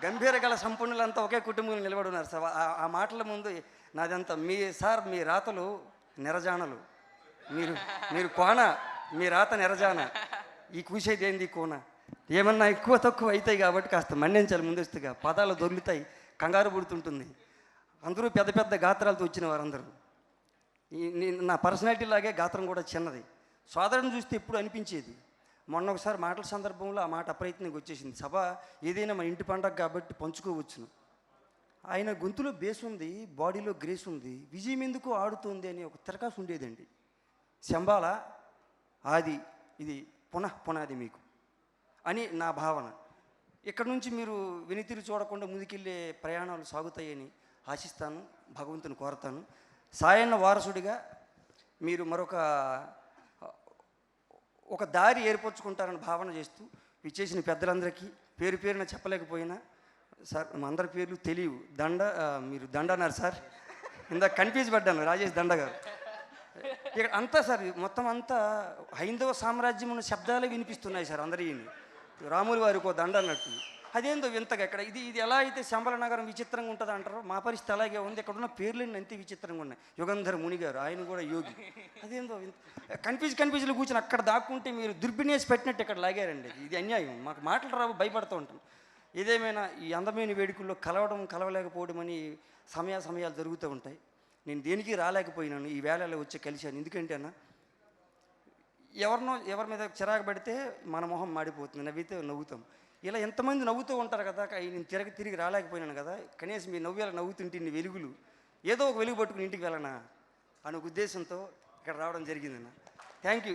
గంభీర గల సంపన్నులంతా ఒకే కుటుంబంలో నిలబడి ఉన్నారు సార్. ఆ మాటల ముందు నాదంతా మీ రాతలు నెరజానలు, మీరు మీరు కోన, మీ రాత నెరజాన, ఈ కూసేది ఏంది కోన, ఏమన్నా ఎక్కువ తక్కువ అవుతాయి కాబట్టి కాస్త మన్నించాలి ముందస్తుగా, పదాలు దొర్లుతాయి, కంగారు పుడుతుంటుంది. అందరూ పెద్ద పెద్ద గాత్రాలతో వచ్చిన వారందరూ. నా పర్సనాలిటీ లాగే గాత్రం కూడా చిన్నది. సోదరుని చూస్తే ఎప్పుడు అనిపించేది. మొన్న ఒకసారి మాటల సందర్భంలో ఆ మాట అప్రయత్నంగా వచ్చేసింది. సభ ఏదైనా మన ఇంటి పండగ కాబట్టి పంచుకోవచ్చును. ఆయన గొంతులో బేస్ ఉంది, బాడీలో గ్రేస్ ఉంది, విజయం ఎందుకు ఆడుతుంది అని ఒక తిరకాసు ఉండేదండి. శంబాల ఆది, ఇది పునాది మీకు అని నా భావన. ఇక్కడ నుంచి మీరు వెనుతిరిగి చూడకుండా ముందుకెళ్ళే ప్రయాణాలు సాగుతాయని ఆశిస్తాను, భగవంతుని కోరతాను. సాయన్న వారసుడిగా మీరు ఒక దారి ఏర్పరచుకుంటారని భావన చేస్తూ విచ్చేసిన పెద్దలందరికీ పేరు పేరున చెప్పలేకపోయినా సార్, మా అందరి పేర్లు తెలియవు. మీరు దండ అన్నారు సార్, ఇందాక కన్ఫ్యూజ్ పడ్డాను, రాజేష్ దండ గారు. ఇక్కడ అంతా సార్ మొత్తం అంతా హైందవ సామ్రాజ్యం ఉన్న శబ్దాలే వినిపిస్తున్నాయి సార్ అందరినీ. రాములు వారికి ఒక దండ అన్నట్టు, అదేందో వింతగా ఇక్కడ ఇది ఎలా అయితే శంబల నగరం విచిత్రంగా ఉంటుంది అంటారో మా పరిస్థితి అలాగే ఉంది. ఇక్కడ ఉన్న పేర్లన్నీ అంతే విచిత్రంగా ఉన్నాయి. యుగంధర ముని గారు, ఆయన కూడా యోగి. అదేందో కన్ఫ్యూజ్లో కూర్చొని అక్కడ దాక్కుంటే మీరు దుర్బినేసి పెట్టినట్టు ఇక్కడ లాగారండి. ఇది అన్యాయం. మాకు మాటలు రావు, భయపడుతూ ఉంటాం. ఏదేమైనా ఈ అందమైన వేడుకల్లో కలవలేకపోవడం అని సమయాలు జరుగుతూ ఉంటాయి. నేను దేనికి రాలేకపోయినాను, ఈ వేళలో వచ్చి కలిశాను. ఎందుకంటే అన్న, ఎవరి మీద చిరాకు పడితే మన మొహం మాడిపోతుంది, నవ్వితే నవ్వుతాం. ఇలా ఎంతమంది నవ్వుతూ ఉంటారు కదా, నేను తిరిగి రాలేకపోయినాను కదా, కనీసం మీ నవ్వేలా నవ్వుతుంటే ఇన్ని వెలుగులు, ఏదో ఒక వెలుగు పట్టుకుని ఇంటికి వెళ్ళనా అనే ఉద్దేశంతో ఇక్కడ రావడం జరిగిందన్న. Thank you.